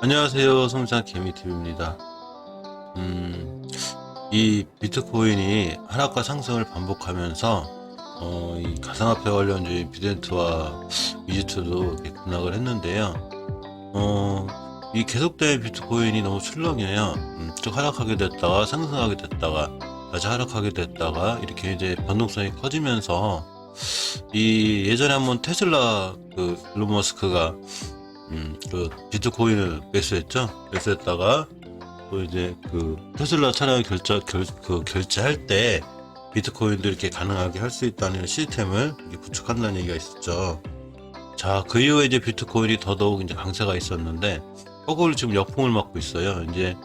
안녕하세요. 성장 개미TV입니다. 이 비트코인이 하락과 상승을 반복하면서, 이 가상화폐 관련주인 비덴트와 위즈트도 이렇게 급락을 했는데요. 이 계속된 비트코인이 너무 출렁해요. 쭉 하락하게 됐다가 상승하게 됐다가 다시 하락하게 됐다가 이렇게 이제 변동성이 커지면서 이 예전에 한번 테슬라 그 일론 머스크가 그 비트코인을 매수했죠. 매수했다가 또 이제 그 테슬라 차량 결제할 때 비트코인도 이렇게 가능하게 할 수 있다는 시스템을 이렇게 구축한다는 얘기가 있었죠. 자, 그 이후에 이제 비트코인이 더더욱 이제 강세가 있었는데 거꾸로 지금 역풍을 맞고 있어요. 이제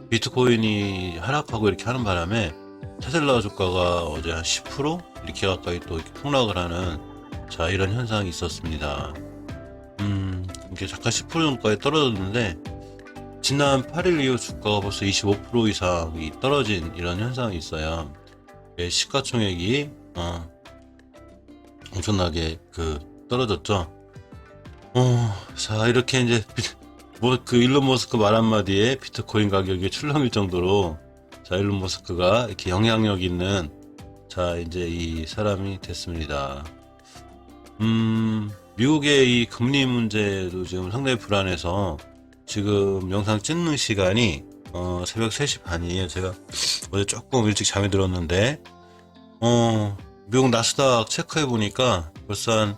비트코인이 하락하고 이렇게 하는 바람에 테슬라 주가가 어제 한 10% 이렇게 가까이 또 이렇게 폭락을 하는 자 이런 현상이 있었습니다. 이게 잠깐 10% 정도까지 떨어졌는데 지난 8일 이후 주가가 벌써 25% 이상이 떨어진 이런 현상이 있어요. 시가총액이 엄청나게 그 떨어졌죠. 자 이렇게 이제 뭐 그 일론 머스크 말 한마디에 비트코인 가격이 출렁일 정도로 자 일론 머스크가 이렇게 영향력 있는 자 이제 이 사람이 됐습니다. 미국의 이 금리 문제도 지금 상당히 불안해서 지금 영상 찍는 시간이 새벽 3시 반이에요. 제가 어제 조금 일찍 잠이 들었는데 미국 나스닥 체크해 보니까 벌써 한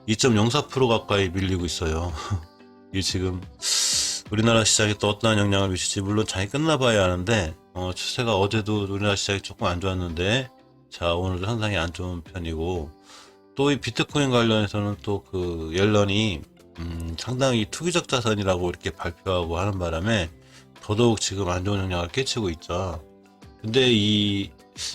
2.04% 가까이 밀리고 있어요. 이게 지금 우리나라 시장에 또 어떠한 영향을 미칠지 물론 장이 끝나봐야 하는데 추세가 어제도 우리나라 시장이 조금 안 좋았는데 자 오늘도 상당히 안 좋은 편이고 또 이 비트코인 관련해서는 또 그 옐런이 상당히 투기적 자산이라고 이렇게 발표하고 하는 바람에 더더욱 지금 안 좋은 영향을 끼치고 있죠. 근데 이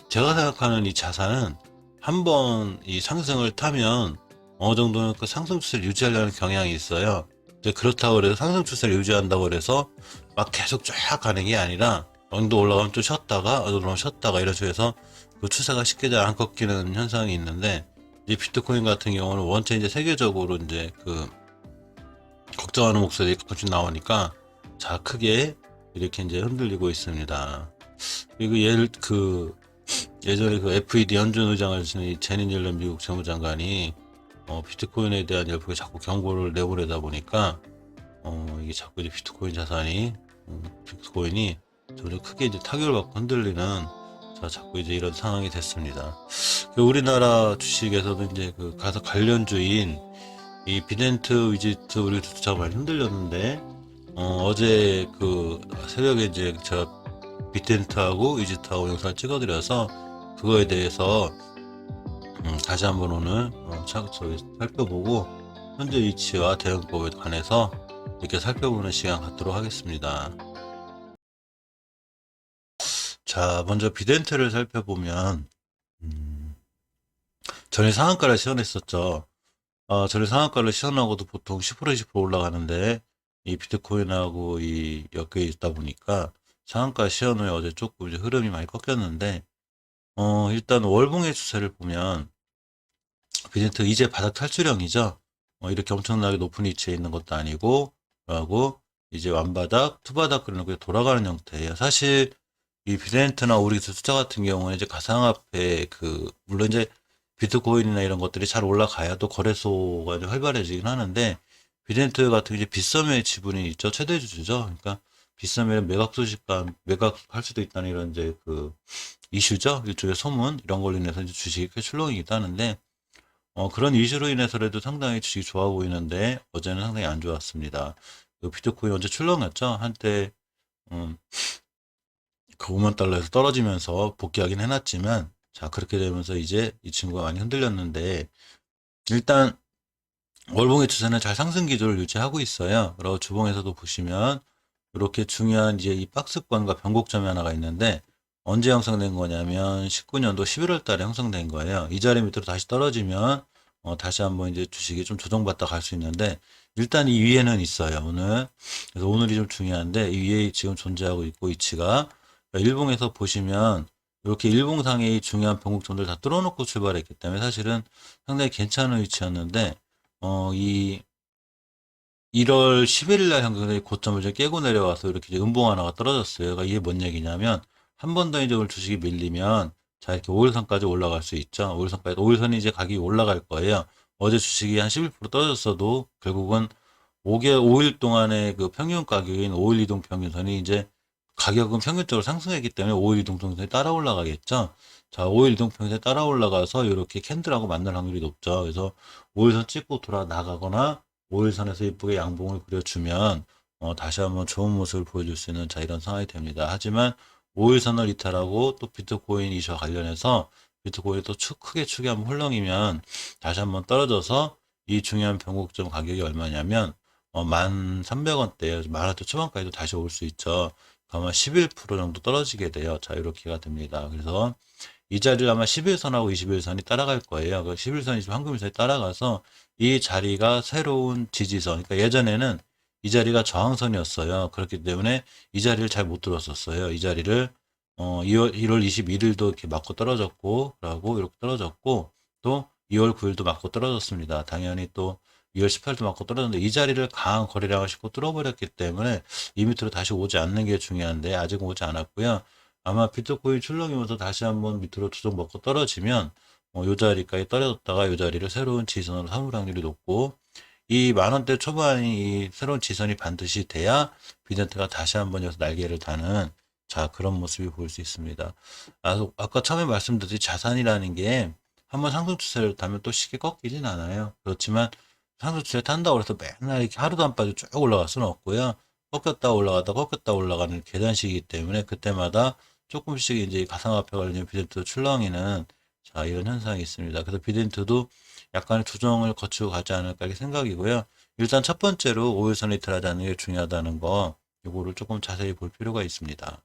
제가 생각하는 이 자산은 한번 이 상승을 타면 어느 정도는 그 상승 추세를 유지하려는 경향이 있어요. 이제 그렇다고 해서 상승 추세를 유지한다고 해서 막 계속 쫙 가는 게 아니라 어느 정도 올라가면 좀 쉬었다가 어느 정도 쉬었다가 이런 식으로 해서 그 추세가 쉽게 잘 안 꺾이는 현상이 있는데 이 비트코인 같은 경우는 원체 이제 세계적으로 이제 그 걱정하는 목소리가 가끔씩 나오니까 자 크게 이렇게 이제 흔들리고 있습니다. 그리고 예전에 그 FED 연준 의장을 지낸 이 제닛 옐런 미국 재무장관이 비트코인에 대한 열풍에 자꾸 경고를 내보내다 보니까 이게 자꾸 이제 비트코인이 점점 크게 이제 타격을 받고 흔들리는 자 자꾸 이제 이런 상황이 됐습니다. 그 우리나라 주식에서도 이제 그 가서 관련주인 이 비덴트 위지트 우리 주차가 많이 흔들렸는데 어제 그 새벽에 이제 제가 비덴트하고 위지트하고 영상을 찍어드려서 그거에 대해서 다시 한번 오늘 살펴보고 현재 위치와 대응법에 관해서 이렇게 살펴보는 시간 갖도록 하겠습니다. 자 먼저 비덴트를 살펴보면 전일 상한가를 시현했었죠. 전일 상한가를 시현하고도 보통 10% 20% 올라가는데 이 비트코인하고 이 엮여 있다 보니까 상한가 시현 후에 어제 조금 이제 흐름이 많이 꺾였는데 일단 월봉의 추세를 보면 비덴트 이제 바닥 탈출형이죠. 이렇게 엄청나게 높은 위치에 있는 것도 아니고 하고 이제 완바닥, 투바닥 그러는 돌아가는 형태예요. 사실 이 비덴트나 우리 숫자 같은 경우는 이제 가상화폐 물론 이제 비트코인이나 이런 것들이 잘 올라가야 또 거래소가 이제 활발해지긴 하는데 비덴트 같은 이제 빗썸의 지분이 있죠. 최대 주주죠. 그러니까 빗썸에 매각할 수도 있다는 이런 이제 그 이슈죠. 일종의 소문 이런 걸로 인해서 이제 주식이 꽤 출렁이기도 하는데 그런 이슈로 인해서라도 상당히 주식이 좋아 보이는데 어제는 상당히 안 좋았습니다. 그 비트코인 언제 출렁였죠? 한때 그 5만 달러에서 떨어지면서 복귀하긴 해놨지만 자 그렇게 되면서 이제 이 친구가 많이 흔들렸는데 일단 월봉의 추세는 잘 상승 기조를 유지하고 있어요. 그리고 주봉에서도 보시면 이렇게 중요한 이제 이 박스권과 변곡점이 하나가 있는데 언제 형성된 거냐면 19년도 11월 달에 형성된 거예요. 이 자리 밑으로 다시 떨어지면 다시 한번 이제 주식이 좀 조정받다 갈 수 있는데 일단 이 위에는 있어요. 그래서 오늘이 좀 중요한데 이 위에 지금 존재하고 있고 위치가 일봉에서 보시면 이렇게 일봉상의 중요한 변곡점들 다 뚫어놓고 출발했기 때문에 사실은 상당히 괜찮은 위치였는데 이 1월 11일 날 현금이 고점을 이제 깨고 내려와서 이렇게 이제 음봉 하나가 떨어졌어요. 그러니까 이게 뭔 얘기냐면 한 번 더 이제 오늘 주식이 밀리면 자 이렇게 5일선까지 올라갈 수 있죠. 5일선까지 5일선이 이제 가격이 올라갈 거예요. 어제 주식이 한 11% 떨어졌어도 결국은 5일 동안의 그 평균 가격인 5일 이동 평균선이 이제 가격은 평균적으로 상승했기 때문에 5일 이동 평균선이 따라 올라가겠죠. 자, 5일 이동 평균선이 따라 올라가서 이렇게 캔들하고 만날 확률이 높죠. 그래서 5일선 찍고 돌아 나가거나 5일선에서 이쁘게 양봉을 그려주면 다시 한번 좋은 모습을 보여줄 수 있는 자 이런 상황이 됩니다. 하지만 5일선을 이탈하고 또 비트코인 이슈와 관련해서 비트코인이 또 크게 축이 한번 헐렁이면 다시 한번 떨어져서 이 중요한 변곡점 가격이 얼마냐면 1,300원대, 1,000원대 초반까지도 다시 올 수 있죠. 아마 11% 정도 떨어지게 돼요. 자, 이렇게가 됩니다. 그래서 이 자리를 아마 11선하고 21선이 따라갈 거예요. 그 11선이 지금 황금일선이 따라가서 이 자리가 새로운 지지선. 그러니까 예전에는 이 자리가 저항선이었어요. 그렇기 때문에 이 자리를 잘 못 들었었어요. 이 자리를 1월 21일도 이렇게 맞고 떨어졌고, 그러고 이렇게 떨어졌고, 또 2월 9일도 맞고 떨어졌습니다. 당연히 또 2월 18일도 맞고 떨어졌는데 이 자리를 강한 거래량을 싣고 뚫어버렸기 때문에 이 밑으로 다시 오지 않는 게 중요한데 아직은 오지 않았고요. 아마 비트코인 출렁이면서 다시 한번 밑으로 조정 먹고 떨어지면 요 자리까지 떨어졌다가 요 자리를 새로운 지선으로 삼을 확률이 높고 이 만원대 초반이 이 새로운 지선이 반드시 돼야 비전트가 다시 한번 여기서 날개를 다는 자 그런 모습이 보일 수 있습니다. 아까 처음에 말씀드린 자산이라는 게 한번 상승 추세를 타면 또 쉽게 꺾이진 않아요. 그렇지만 상승 추세 탄다고 해서 맨날 이렇게 하루도 안 빠지고 쭉 올라갈 수는 없고요. 꺾였다 올라가는 계단식이기 때문에 그때마다 조금씩 이제 가상화폐 관련 비전트 출렁이는 자 이런 현상이 있습니다. 그래서 비전트도 약간의 조정을 거치고 가지 않을까 이렇게 생각이고요. 일단 첫 번째로 5일선 이탈하지 게 중요하다는 거 이거를 조금 자세히 볼 필요가 있습니다.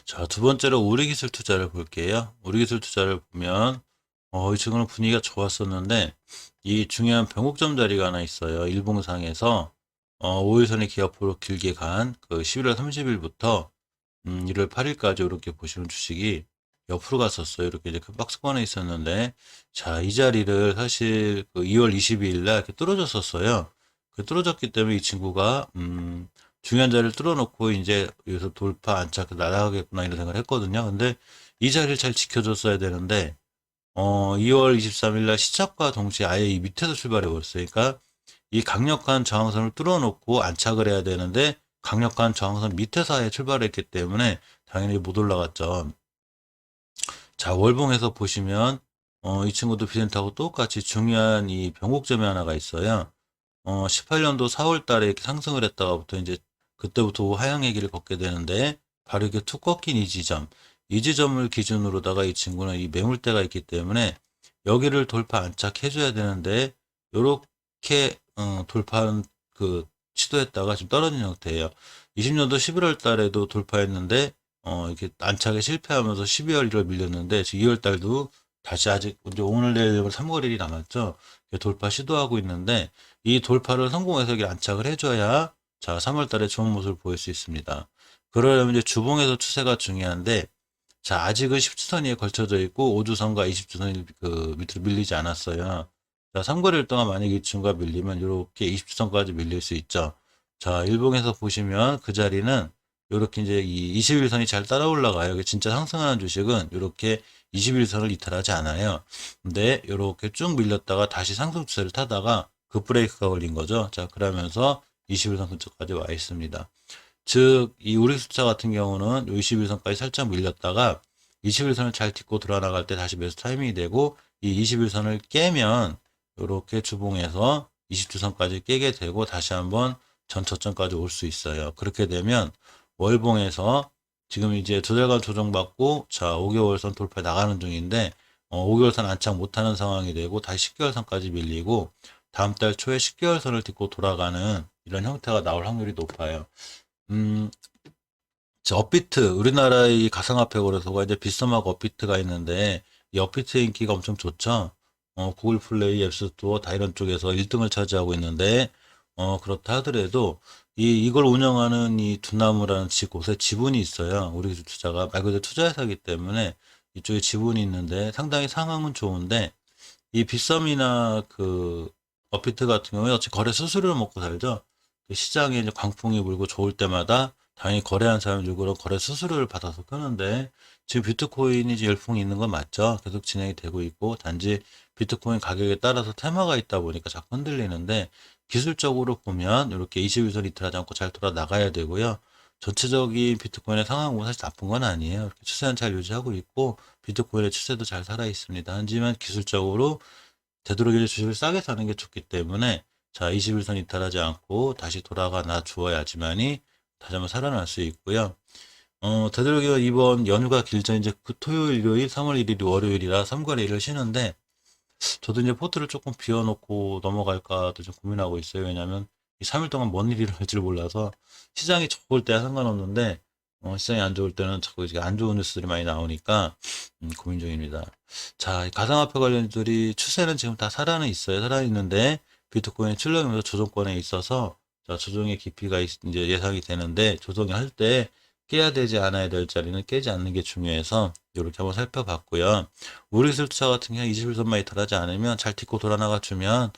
자, 두 번째로 우리기술 투자를 볼게요. 우리기술 투자를 보면 이 친구는 분위기가 좋았었는데 이 중요한 변곡점 자리가 하나 있어요. 일봉상에서 5일선의 기업으로 길게 간 그 11월 30일부터 1월 8일까지 이렇게 보시면 주식이 옆으로 갔었어요. 이렇게 이제 그 박스권에 있었는데, 자, 이 자리를 사실 그 2월 22일 날 이렇게 뚫어졌었어요. 그 뚫어졌기 때문에 이 친구가, 중요한 자리를 뚫어놓고 이제 여기서 돌파 안착 날아가겠구나 이런 생각을 했거든요. 근데 이 자리를 잘 지켜줬어야 되는데, 2월 23일 날 시작과 동시에 아예 이 밑에서 출발해 버렸어요. 그러니까 이 강력한 저항선을 뚫어놓고 안착을 해야 되는데 강력한 저항선 밑에서 아예 출발했기 때문에 당연히 못 올라갔죠. 자, 월봉에서 보시면 이 친구도 비센트하고 똑같이 중요한 이 변곡점이 하나가 있어요. 18년도 4월 달에 이렇게 상승을 했다가부터 이제 그때부터 하향의 길을 걷게 되는데 바로 이렇게 툭 꺾인 이 지점을 기준으로다가 이 친구는 이 매물대가 있기 때문에 여기를 돌파 안착해줘야 되는데 요렇게 돌파한 그 시도했다가 지금 떨어진 형태예요. 20년도 11월 달에도 돌파했는데 이렇게 안착에 실패하면서 12월 1월 밀렸는데 지금 2월 달도 다시 아직 이제 오늘 내일 3월 1일이 남았죠. 돌파 시도하고 있는데 이 돌파를 성공해서 이렇게 안착을 해줘야 자 3월 달에 좋은 모습을 보일 수 있습니다. 그러려면 이제 주봉에서 추세가 중요한데 자 아직은 10주선이 걸쳐져 있고 5주선과 20주선이 그 밑으로 밀리지 않았어요. 자 3거래일 동안 만약 이 친구가 밀리면 이렇게 20주선까지 밀릴 수 있죠. 자 일봉에서 보시면 그 자리는 이렇게 이제 이 21선이 잘 따라 올라가요. 진짜 상승하는 주식은 이렇게 21선을 이탈하지 않아요. 근데 이렇게 쭉 밀렸다가 다시 상승 추세를 타다가 급브레이크가 걸린 거죠. 자, 그러면서 21선 근처까지 와 있습니다. 즉, 이 우리 숫자 같은 경우는 21선까지 살짝 밀렸다가 21선을 잘 딛고 들어나갈 때 다시 매수 타이밍이 되고 이 21선을 깨면 이렇게 주봉에서 20주선까지 깨게 되고 다시 한번 전초점까지 올 수 있어요. 그렇게 되면 월봉에서 지금 이제 두 달간 조정받고 자 5개월선 돌파 나가는 중인데 5개월선 안착 못하는 상황이 되고 다시 10개월선까지 밀리고 다음 달 초에 10개월선을 딛고 돌아가는 이런 형태가 나올 확률이 높아요. 저 업비트 우리나라의 가상화폐 거래소가 이제 빗썸하고 업비트가 있는데 이 업비트의 인기가 엄청 좋죠. 구글 플레이, 앱스토어 다 이런 쪽에서 1등을 차지하고 있는데 그렇다 하더라도 이걸 운영하는 이 두나무라는 곳에 지분이 있어요. 우리 투자가 말 그대로 투자회사이기 때문에 이쪽에 지분이 있는데 상당히 상황은 좋은데 이 빗썸이나 그 업비트 같은 경우에 어차피 거래 수수료를 먹고 살죠. 시장에 이제 광풍이 불고 좋을 때마다 당연히 거래한 사람 요구로 거래 수수료를 받아서 끄는데 지금 비트코인이 이제 열풍이 있는 건 맞죠. 계속 진행이 되고 있고 단지 비트코인 가격에 따라서 테마가 있다 보니까 자꾸 흔들리는데 기술적으로 보면 이렇게 21선 이틀하지 않고 잘 돌아 나가야 되고요. 전체적인 비트코인의 상황은 사실 나쁜 건 아니에요. 이렇게 추세는 잘 유지하고 있고 비트코인의 추세도 잘 살아 있습니다. 하지만 기술적으로 되도록이면 주식을 싸게 사는 게 좋기 때문에 자 21선 이탈하지 않고 다시 돌아가 나 주어야지만이 다시 한번 살아날 수 있고요. 되도록이면 이번 연휴가 길죠. 이제 그 토요일, 일요일, 3월 1일이 월요일이라 3월 1일을 쉬는데 저도 이제 포트를 조금 비워놓고 넘어갈까도 좀 고민하고 있어요. 왜냐하면 이 3일 동안 뭔 일이 일어날지를 몰라서 시장이 좋을 때야 상관없는데 시장이 안 좋을 때는 자꾸 이제 안 좋은 뉴스들이 많이 나오니까 고민 중입니다. 자, 이 가상화폐 관련주들이 추세는 지금 다 살아는 있어요. 살아있는데 비트코인 출렁이면서 조정권에 있어서 자, 조정의 깊이가 이제 예상이 되는데 조정할 때 깨야 되지 않아야 될 자리는 깨지 않는 게 중요해서 이렇게 한번 살펴봤고요. 우리기술 투자 같은 경우 21선만 이탈하지 않으면 잘 딛고 돌아나가 주면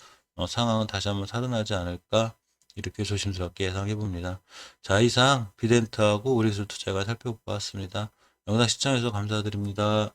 상황은 다시 한번 살아나지 않을까 이렇게 조심스럽게 예상해 봅니다. 자, 이상 비덴트하고 우리기술 투자가 살펴보았습니다. 영상 시청해주셔서 감사드립니다.